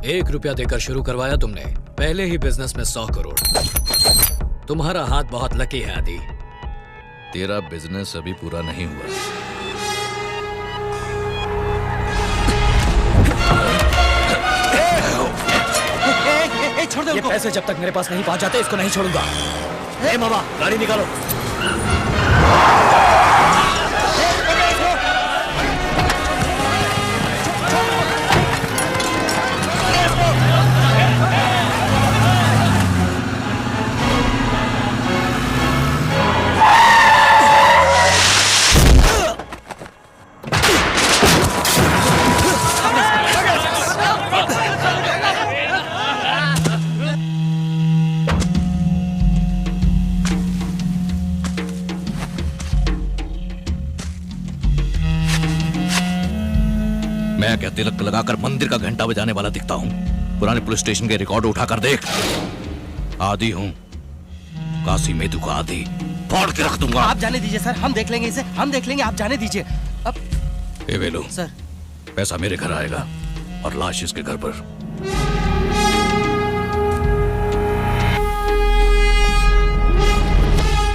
1 रुपया देकर शुरू करवाया तुमने, पहले ही बिजनेस में 100 करोड़। तुम्हारा हाथ बहुत लकी है आदि। तेरा बिजनेस अभी पूरा नहीं हुआ। छोड़ दे। ये पैसे जब तक मेरे पास नहीं पहुंच जाते इसको नहीं छोड़ूंगा। ए मामा, गाड़ी निकालो। मैं क्या तिलक लगाकर मंदिर का घंटा बजाने वाला दिखता हूं? पुराने पुलिस स्टेशन के रिकॉर्ड उठाकर देख। आदि हूं, काशी मेदू का आदि। फाड़ के रख दूंगा। आप जाने दीजिए सर, हम देख लेंगे इसे, हम देख लेंगे, आप जाने दीजिए। अब ए वेलू सर, पैसा मेरे घर आएगा और लाश इसके घर पर।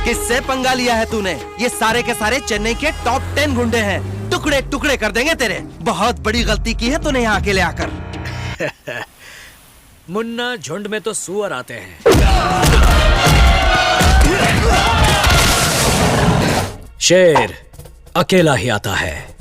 किससे पंगा लिया है तूने? ये सारे के सारे चेन्नई के टॉप 10 गुंडे हैं। टुकड़े टुकड़े कर देंगे तेरे। बहुत बड़ी गलती की है तूने यहाँ अकेले आकर। मुन्ना, झुंड में तो सुअर आते हैं। शेर अकेला ही आता है।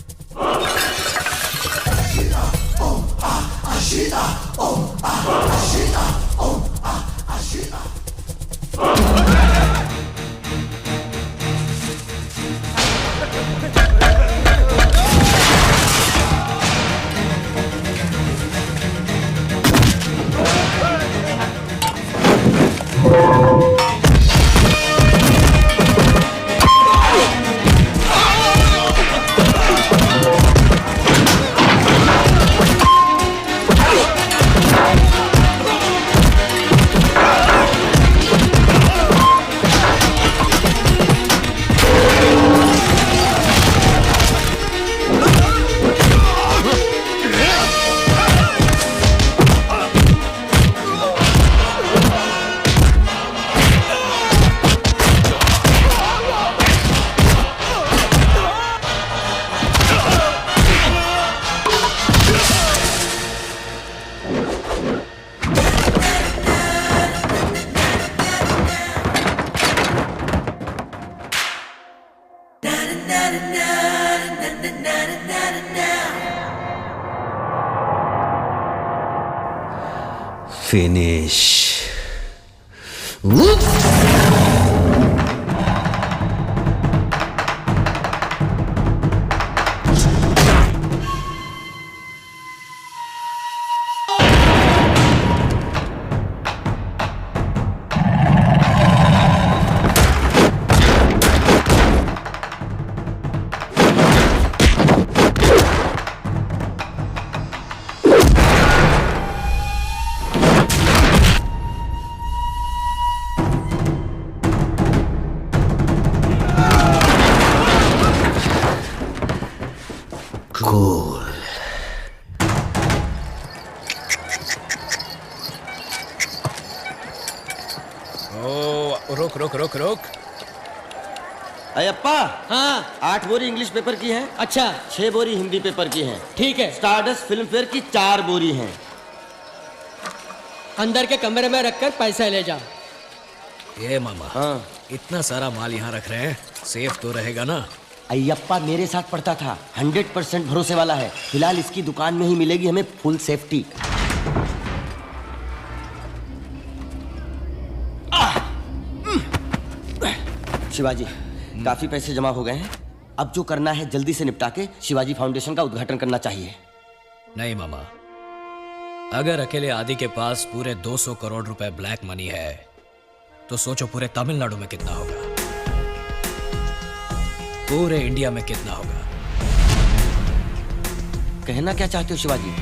फिनिश। रुक रुक रुक रुक। अयप्पा, हाँ 8 बोरी इंग्लिश पेपर की है, अच्छा 6 बोरी हिंदी पेपर की है, ठीक है। स्टारडस्ट फिल्म फेयर की 4 बोरी हैं। अंदर के कमरे में रखकर पैसा ले जा। ये मामा, हाँ। इतना सारा माल यहाँ रख रहे हैं, सेफ तो रहेगा ना? अयप्पा मेरे साथ पढ़ता था, 100% भरोसे वाला है। फिलहाल इसकी दुकान में ही मिलेगी हमें फुल सेफ्टी। शिवाजी, काफी पैसे जमा हो गए हैं। अब जो करना है जल्दी से निपटा के शिवाजी फाउंडेशन का उद्घाटन करना चाहिए। नहीं मामा, अगर अकेले आदि के पास पूरे 200 करोड़ रुपए ब्लैक मनी है तो सोचो पूरे तमिलनाडु में कितना होगा, पूरे इंडिया में कितना होगा। कहना क्या चाहते हो शिवाजी?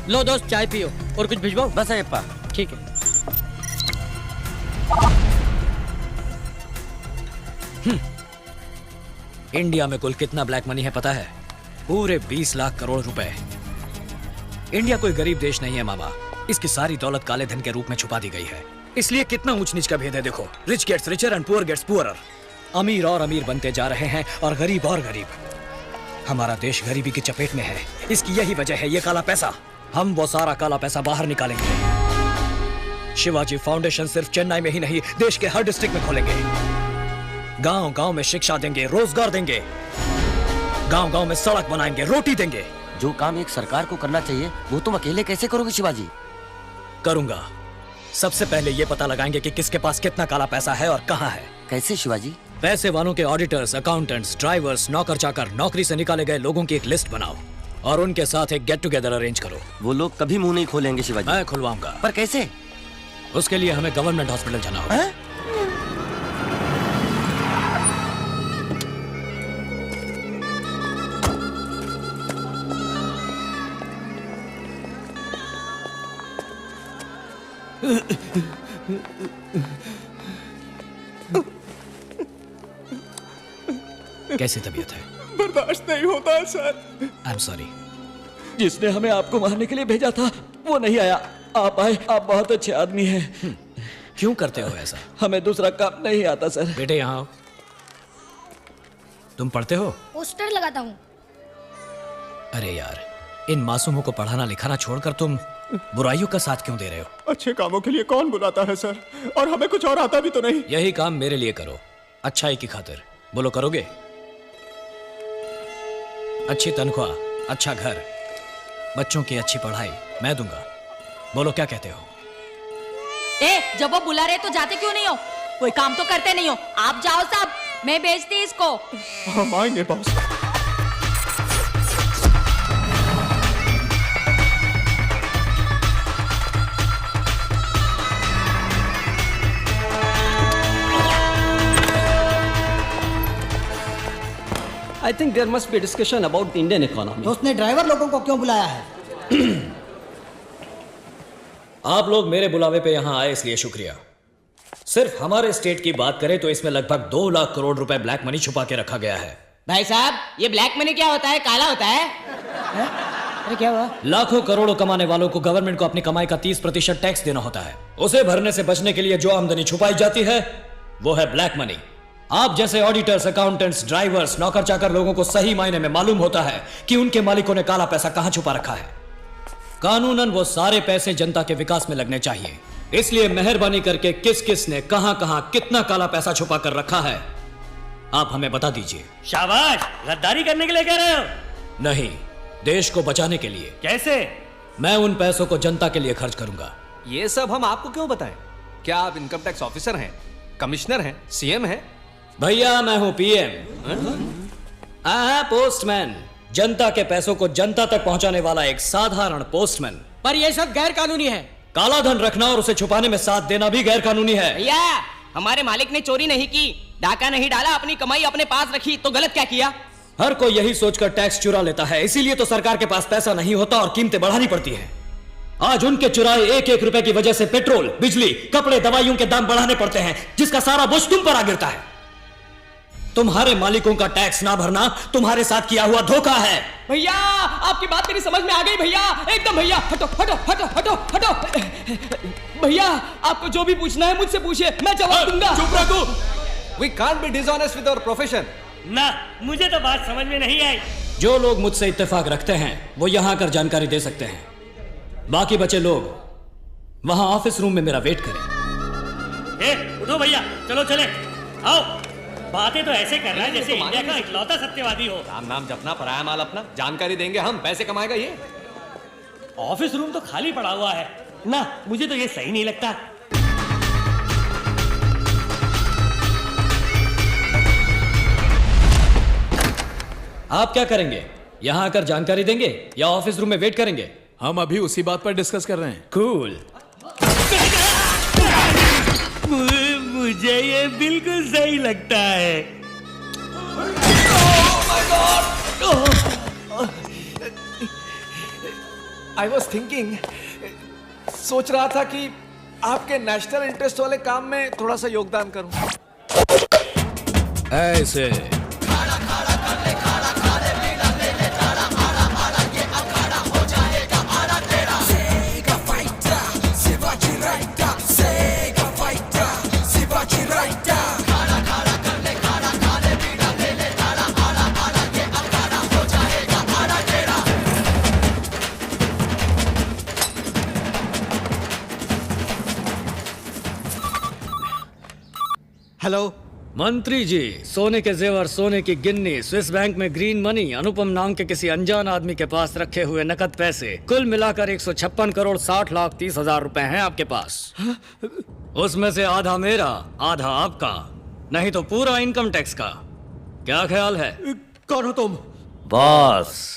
लो दोस्त, चाय पियो और कुछ भिजवाओ। बस अयप्पा, ठीक है। इंडिया में कुल कितना ब्लैक मनी है पता है? पूरे 20 लाख करोड़ रुपए। इंडिया कोई गरीब देश नहीं है मामा, इसकी सारी दौलत काले धन के रूप में छुपा दी गई है। इसलिए कितना ऊंच नीच का भेद है देखो। Rich gets richer and poor gets poorer. अमीर और अमीर बनते जा रहे हैं और गरीब और गरीब। हमारा देश गरीबी की चपेट में है, इसकी यही वजह है ये काला पैसा। हम वो सारा काला पैसा बाहर निकालेंगे। शिवाजी फाउंडेशन सिर्फ चेन्नई में ही नहीं, देश के हर डिस्ट्रिक्ट में खोलेंगे। गांव गांव में शिक्षा देंगे, रोजगार देंगे, गांव गांव में सड़क बनाएंगे, रोटी देंगे। जो काम एक सरकार को करना चाहिए वो तुम अकेले कैसे करोगे शिवाजी? करूंगा। सबसे पहले ये पता लगाएंगे कि किसके पास कितना काला पैसा है और कहां है। कैसे शिवाजी? पैसे वालों के ऑडिटर्स, अकाउंटेंट्स, ड्राइवर्स, नौकर चाकर, नौकरी से निकाले गए लोगों की एक लिस्ट बनाओ और उनके साथ एक गेट टुगेदर अरेंज करो। वो लोग कभी मुंह नहीं खोलेंगे शिवाजी। मैं खुलवाऊंगा। पर कैसे? उसके लिए हमें गवर्नमेंट हॉस्पिटल जाना होगा। कैसी तबीयत है? बर्दाश्त नहीं होता है सर। I am sorry. जिसने हमें आपको मारने के लिए भेजा था वो नहीं आया, आप आए। आप बहुत अच्छे आदमी हैं। क्यों करते हो ऐसा? हमें दूसरा काम नहीं आता सर। बेटे यहाँ आओ। तुम पढ़ते हो? पोस्टर लगाता हूँ। अरे यार, इन मासूमों को पढ़ाना लिखाना छोड़कर तुम बुराइयों का साथ क्यों दे रहे हो? अच्छे कामों के लिए कौन बुलाता है सर? और हमें कुछ और आता भी तो नहीं। यही काम मेरे लिए करो, अच्छाई की खातिर। बोलो करोगे? अच्छी तनख्वाह, अच्छा घर, बच्चों की अच्छी पढ़ाई मैं दूंगा। बोलो क्या कहते हो? जब वो बुला रहे तो जाते क्यों नहीं हो? कोई काम तो करते नहीं हो। आप जाओ साहब, मैं भेजती इसको। हम आएंगे boss. I think there must be a discussion about the Indian economy. तो उसने ड्राइवर लोगों को क्यों बुलाया है? आप लोग मेरे बुलावे पे यहाँ आए इसलिए शुक्रिया। सिर्फ हमारे स्टेट की बात करें तो इसमें लगभग 2 लाख करोड़ रुपए ब्लैक मनी छुपा के रखा गया है। भाई साहब, ये ब्लैक मनी क्या होता है? काला होता है? अरे क्या हुआ? लाखों करोड़ों कमाने वालों को गवर्नमेंट को अपनी कमाई का 30% टैक्स देना होता है। उसे भरने से बचने के लिए जो आमदनी छुपाई जाती है वो है ब्लैक मनी। आप जैसे ऑडिटर्स, अकाउंटेंट्स, ड्राइवर्स, नौकर चाकर लोगों को सही मायने में मालूम होता है कि उनके मालिकों ने काला पैसा कहां छुपा रखा है। कानूनन वो सारे पैसे जनता के विकास में लगने चाहिए। इसलिए मेहरबानी करके किस किस ने कहां कहां कितना काला पैसा छुपा कर रखा है आप हमें बता दीजिए। शाबाश, गद्दारी करने के लिए कह रहे हो? नहीं, देश को बचाने के लिए। कैसे? मैं उन पैसों को जनता के लिए खर्च करूंगा। ये सब हम आपको क्यों बताएं? क्या आप इनकम टैक्स ऑफिसर हैं, कमिश्नर हैं, सीएम हैं? भैया मैं हूं पीएम, पोस्टमैन। जनता के पैसों को जनता तक पहुंचाने वाला एक साधारण पोस्टमैन। पर ये सब गैर कानूनी है। काला धन रखना और उसे छुपाने में साथ देना भी गैर कानूनी है। भैया, हमारे मालिक ने चोरी नहीं की, डाका नहीं डाला, अपनी कमाई अपने पास रखी, तो गलत क्या किया? हर कोई यही सोचकर टैक्स चुरा लेता है, इसीलिए तो सरकार के पास पैसा नहीं होता और कीमतें बढ़ानी पड़ती हैं। आज उनके चुराए 1-1 रुपए की वजह से पेट्रोल, बिजली, कपड़े, दवाइयों के दाम बढ़ाने पड़ते हैं, जिसका सारा बोझ तुम पर आ गिरता है। तुम्हारे मालिकों का टैक्स ना भरना तुम्हारे साथ किया हुआ धोखा है। भैया, आपकी बात मेरी समझ में आ गई भैया, एकदम। भैया हटो हटो हटो हटो हटो। भैया, आपको जो भी पूछना है मुझसे पूछिए, मैं जवाब दूंगा। चुप रखो। We can't be dishonest with our profession. ना, मुझे तो बात समझ में नहीं आई। जो लोग मुझसे इत्तेफाक रखते हैं वो यहां आकर जानकारी दे सकते हैं। बाकी बचे लोग वहां ऑफिस रूम में मेरा वेट करें। उठो भैया, चलो चले। आओ। बातें तो ऐसे कर रहा है जैसे इंडिया का इकलौता सत्यवादी हो। राम नाम जपना, पराया माल अपना। जानकारी देंगे हम, पैसे कमाएगा ये। ऑफिस रूम तो खाली पड़ा हुआ है ना, मुझे तो ये सही नहीं लगता। आप क्या करेंगे? यहां आकर जानकारी देंगे या ऑफिस रूम में वेट करेंगे? हम अभी उसी बात पर डिस्कस कर रहे हैं। कूल। मुझे ये बिल्कुल सही लगता है। I was thinking, सोच रहा था कि आपके नेशनल इंटरेस्ट वाले काम में थोड़ा सा योगदान करूं। ऐसे हेलो मंत्री जी, सोने के जेवर, सोने की गिन्नी, स्विस बैंक में ग्रीन मनी, अनुपम नाम के किसी अनजान आदमी के पास रखे हुए नकद पैसे, कुल मिलाकर 156 करोड़ 60 लाख 30 हजार रुपए हैं आपके पास। उसमें से आधा मेरा, आधा आपका, नहीं तो पूरा इनकम टैक्स का। क्या ख्याल है? कौन हो तुम? बॉस।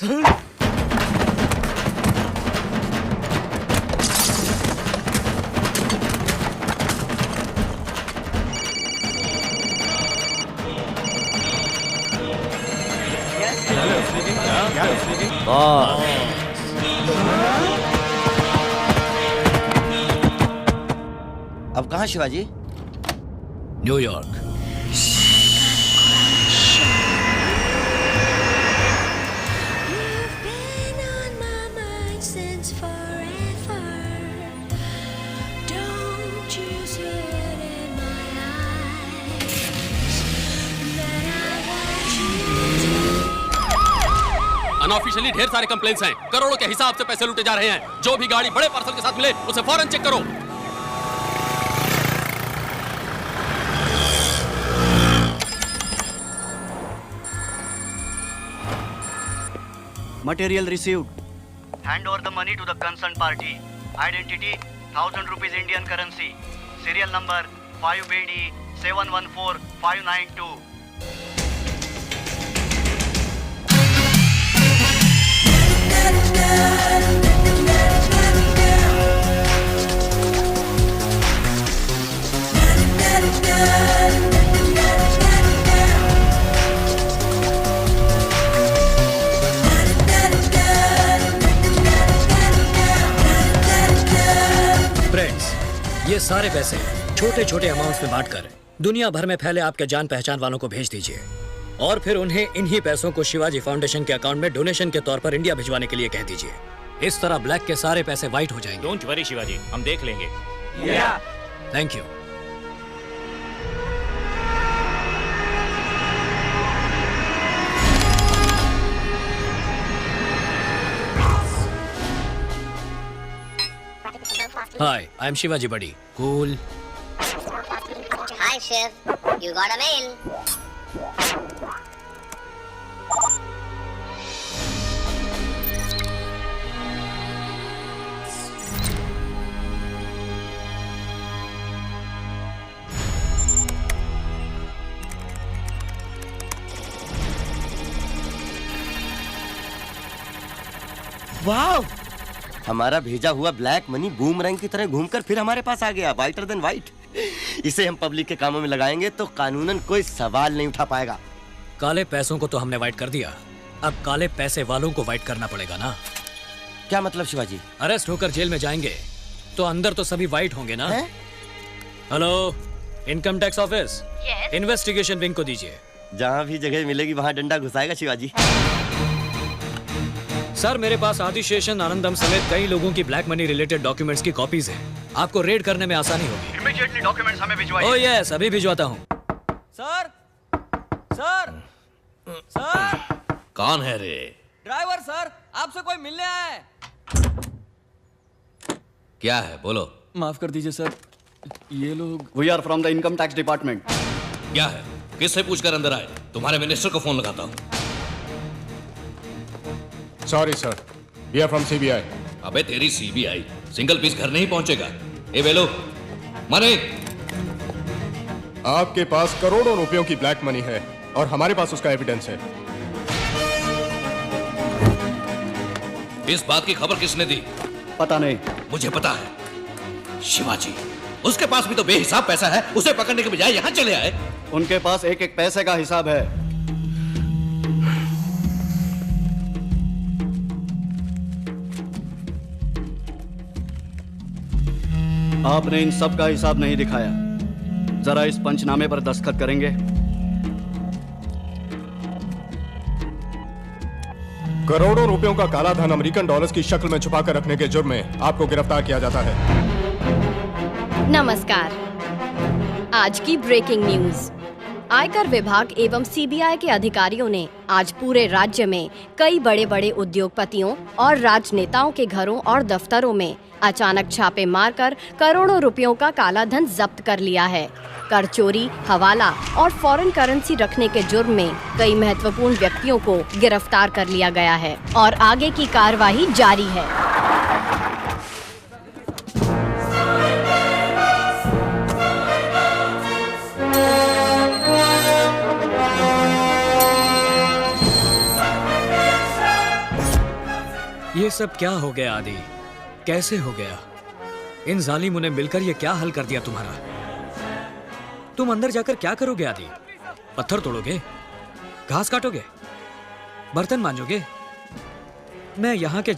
अब कहाँ शिवाजी? न्यूयॉर्क। अनऑफिशियली ढेर सारे कंप्लेंट्स हैं, करोड़ों के हिसाब से पैसे लूटे जा रहे हैं। जो भी गाड़ी बड़े पार्सल के साथ मिले उसे फौरन चेक करो। Material received. Hand over the money to the concerned party. Identity 1000 rupees Indian currency. Serial number 5BD 714592. Friends, ये सारे पैसे छोटे छोटे अमाउंट्स में बांटकर दुनिया भर में फैले आपके जान पहचान वालों को भेज दीजिए और फिर उन्हें इन्हीं पैसों को शिवाजी फाउंडेशन के अकाउंट में डोनेशन के तौर पर इंडिया भिजवाने के लिए कह दीजिए। इस तरह ब्लैक के सारे पैसे व्हाइट हो जाएंगे। डोंट वरी शिवाजी, हम देख लेंगे। Thank you. Hi, I'm Shivaji Buddy. Cool. Hi, Shiv. You got a mail. वाह! हमारा भेजा हुआ ब्लैक मनी बूमरैंग की तरह घूमकर फिर हमारे पास आ गया, वाइटर देन वाइट। इसे हम पब्लिक के कामों में लगाएंगे तो कानूनन कोई सवाल नहीं उठा पाएगा। काले पैसों को तो हमने वाइट कर दिया, अब काले पैसे वालों को वाइट करना पड़ेगा ना। क्या मतलब शिवाजी? अरेस्ट होकर जेल में जाएंगे तो अंदर तो सभी वाइट होंगे ना। Hello, income tax office. Investigation wing को दीजिए। जहाँ भी जगह मिलेगी वहाँ डंडा घुसाएगा शिवाजी। सर, मेरे पास आदिशेषन आनंदम समेत कई लोगों की ब्लैक मनी रिलेटेड डॉक्यूमेंट्स की कॉपीज हैं। आपको रेड करने में आसानी होगी। इमीडिएटली डॉक्यूमेंट्स हमें भिजवाइए। ओह यस, अभी भिजवाता हूँ। Sir, sir, sir. कौन है रे? ड्राइवर सर, आपसे कोई मिलने आया है। क्या है, बोलो। माफ कर दीजिए सर, ये लोग। We are from the income tax department. क्या है, किससे पूछकर अंदर आए? तुम्हारे मिनिस्टर को फोन लगाता हूँ। Sorry sir, we are from CBI. अबे तेरी सीबीआई सिंगल पीस घर नहीं पहुंचेगा। ए बेलो, मनी। आपके पास करोड़ों रुपयों की ब्लैक मनी है और हमारे पास उसका एविडेंस है। इस बात की खबर किसने दी? पता नहीं। मुझे पता है, शिवाजी। उसके पास भी तो बेहिसाब पैसा है, उसे पकड़ने के बजाय यहाँ चले आए। उनके पास एक एक पैसे का हिसाब है। आपने इन सब का हिसाब नहीं दिखाया। जरा इस पंचनामे पर दस्तखत करेंगे? करोड़ों रुपयों का काला धन अमेरिकन डॉलर्स की शक्ल में छुपाकर रखने के जुर्म में आपको गिरफ्तार किया जाता है। नमस्कार। आज की ब्रेकिंग न्यूज। आयकर विभाग एवं सीबीआई के अधिकारियों ने आज पूरे राज्य में कई बड़े बड़े उद्योगपतियों और राजनेताओं के घरों और दफ्तरों में अचानक छापे मारकर करोड़ों रुपयों का काला धन जब्त कर लिया है। कर चोरी, हवाला और फॉरेन करेंसी रखने के जुर्म में कई महत्वपूर्ण व्यक्तियों को गिरफ्तार कर लिया गया है और आगे की कार्रवाई जारी है। ये सब क्या हो गया आदि? कैसे हो गया? इन जालिमों ने मिलकर ये क्या हल कर दिया तुम्हारा? तुम अंदर जाकर क्या करोगे आदि? पत्थर तोड़ोगे? घास काटोगे? बर्तन मांजोगे? मैं यहाँ के